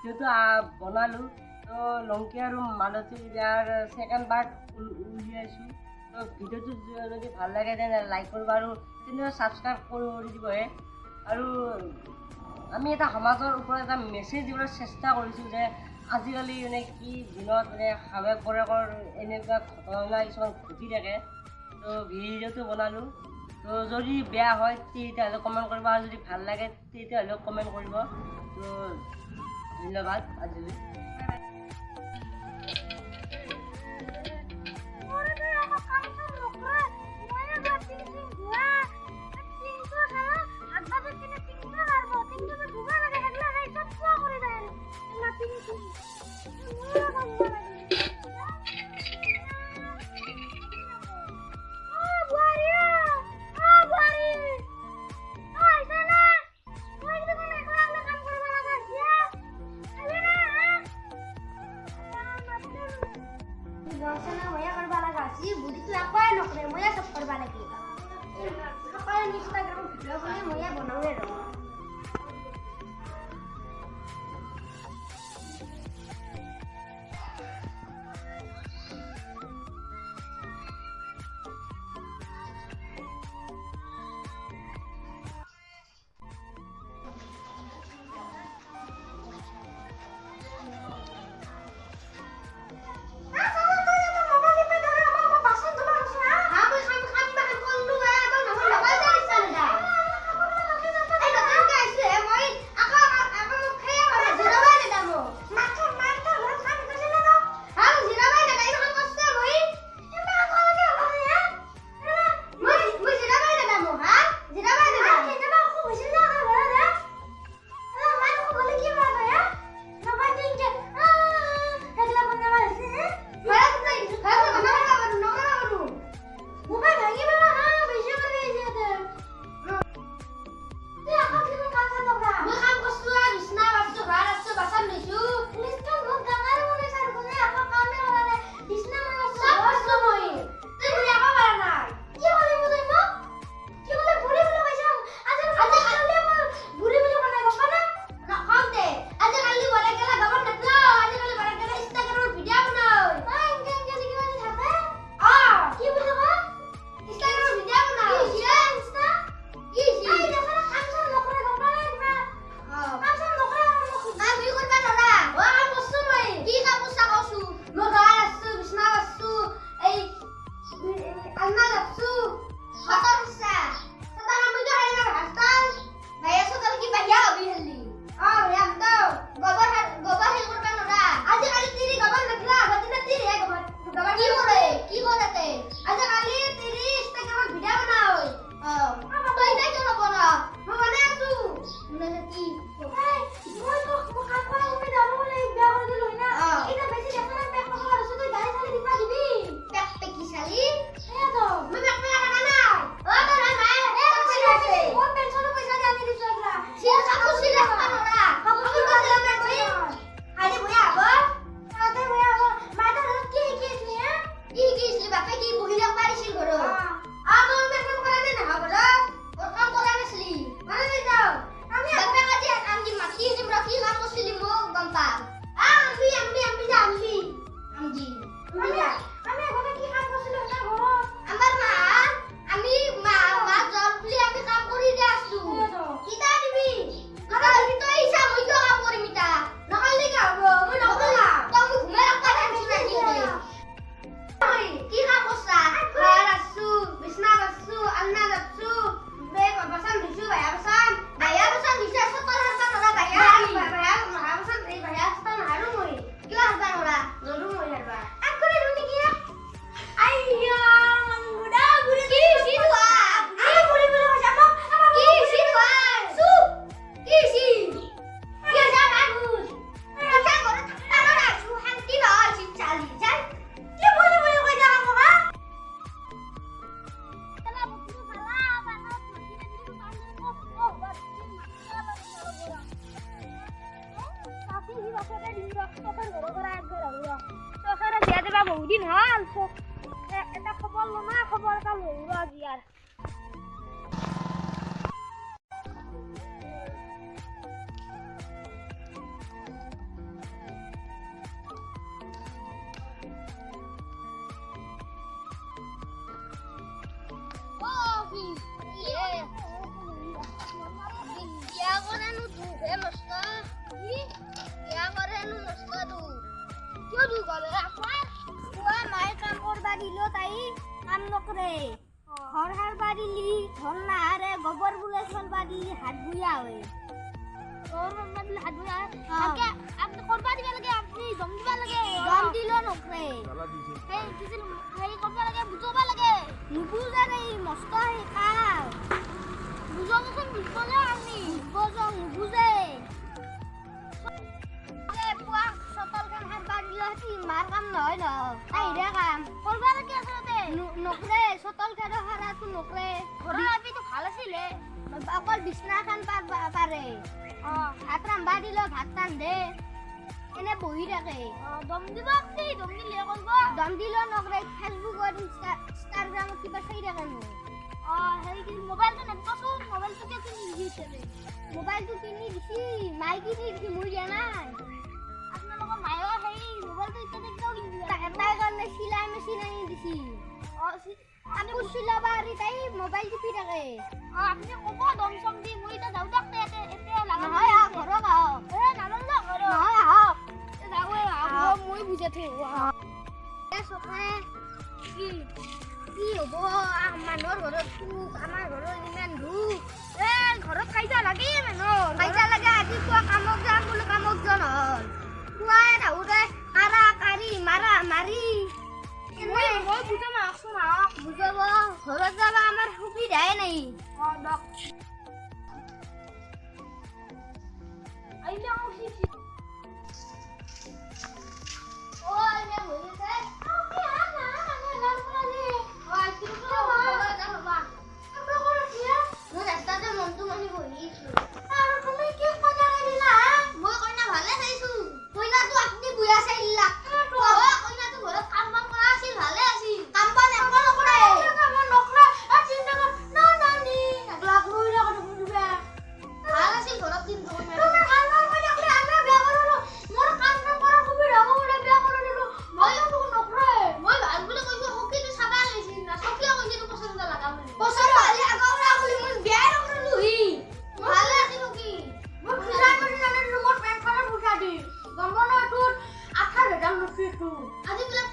ভিডিঅ'টো বনালোঁ তো লংকি আৰু মালতী ইয়াৰ ছেকেণ্ড পাৰ্ট উলিয়াইছোঁ। তো ভিডিঅ'টো যদি ভাল লাগে তেনে লাইক কৰিব আৰু তেনেকৈ ছাবস্ক্ৰাইব কৰি দিবহে। আৰু আমি এটা সমাজৰ ওপৰত এটা মেছেজ দিবলৈ চেষ্টা কৰিছোঁ যে আজিকালি মানে কি দিনত মানে শাহুৱেক বৰেকৰ এনেকুৱা ঘটনা কিছুমান ঘটি থাকে। তো ভিডিঅ'টো বনালোঁ। তো যদি বেয়া হয় তেতিয়াহ'লে কমেণ্ট কৰিব আৰু যদি ভাল লাগে তেতিয়াহ'লে কমেণ্ট কৰিব। তো ধন্যবাদ আজিলৈ। বুদ্ধিটো একোৱে নকৰে ময়ে চব কৰিব লাগে সকলোৱে ইনষ্টাগ্ৰামত ভিডিঅ' বনাই ময়ে বনাওঁৱে আৰু বহুদিন হল এটা খবর লো না খবর এটা লো আজি আর এ মস্ত কি ইয়া করে নু মস্ত দু কিয় দু গলে আমার পুয়া মায়ে কাম করবা দিল তাই কাম নকরে ঘর হার বাড়িলি ঘর না আরে গোবর বুলে চলবা দিলি হাত বুয়া হয় তোর মানে হাত ধুয়া আগে আপনি করবা দিবা লাগে আপনি দম দিবা লাগে দম দিল নকরে এই কিছু হেৰি করবা লাগে বুঝবা লাগে নুবুজে রে মস্ত হে কাম বুঝাবচোন বুঝবলে আপনি বুঝো নুবুজে পুয়া সতল কাম হাত বাড়িল কি মার কাম নহয় ন আইরে কাম করবা লাগে আছলতে নকরে সতল কারো হারাতো নকরে ঘৰৰ আপিটো ভাল আছিলে অকল বিছনাখন পাৰে আত্রাম বাড়িল ভাত টান দে এনে বহি থাকে দম দিবা আপনি দম দিলে করব দম দিল নকরে ফেসবুকত ইনষ্টাগ্রামত কিবা চাই থাকে নো হেৰি কি মোবাইলটো নেটবচোন মোবাইলটো কিনি দিছে মোবাইলটো কিনি দিছি মাই কিনি দিছি মোৰ দিয়া নাই আপোনালোকৰ মায়ে হেৰি মোবাইলটো এতিয়া কিয় কিনি দিলে তাই কাৰণে চিলাই মেচিন আনি দিছি কাপোৰ চিলাব আৰি তাই মোবাইল টিপি থাকে আপুনি ক'ব দম চম দি মই এতিয়া যাওঁ দিয়ক এতিয়া লাগা নহয় ঘৰত আহক নালাগে দিয়ক ঘৰত নহয় আহক যাওঁৱে আহক। মই বুজাই থৈ চফাই কি কি হ'ব মানুহৰ ঘৰত সুখ আমাৰ ঘৰত ইমান দুখ ঘৰত কাজিয়া লাগে মানুহৰ কাজিয়া লাগে আজি পুৱা কামক যাম বোলো কামক যোৱা নহ'ল পুৱাই থাকোঁতে কাৰা কাৰি মাৰা মাৰি মই বুজাম আহকচোন আহক বুজাব ঘৰত যাব আমাৰ সুবিধাই নাই দিয়ক আহিলে আকৌ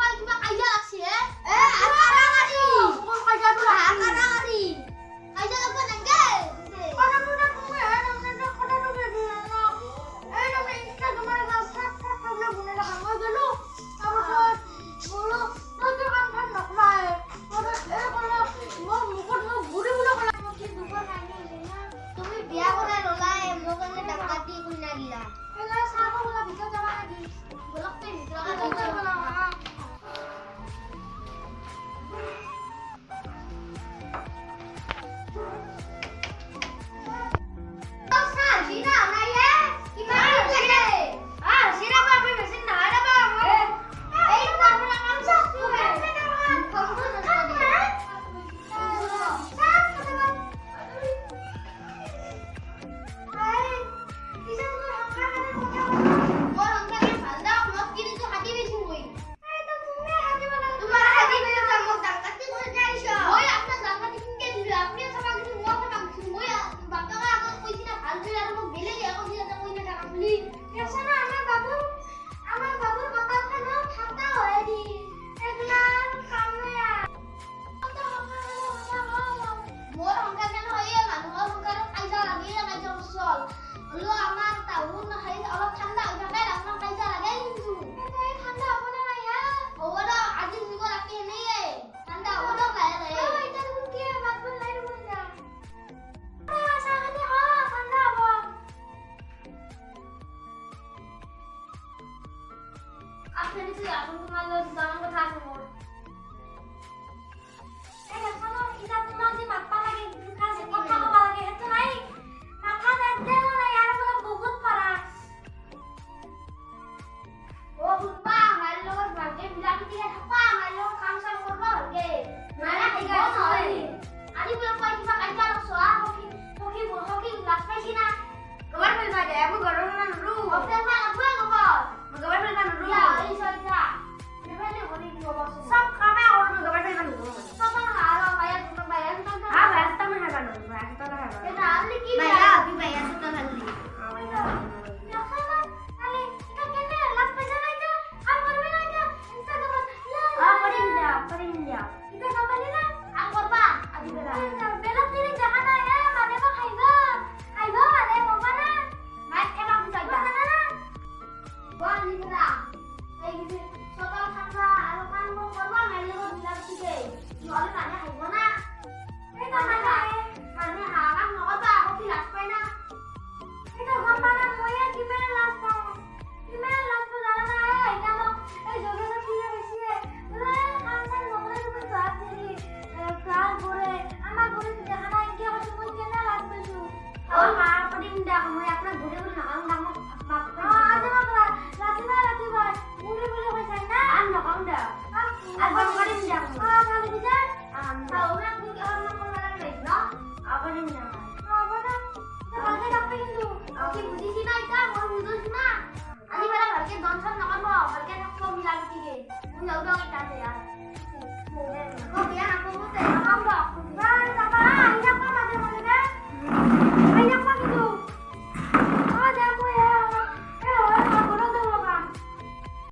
Kamu gak ada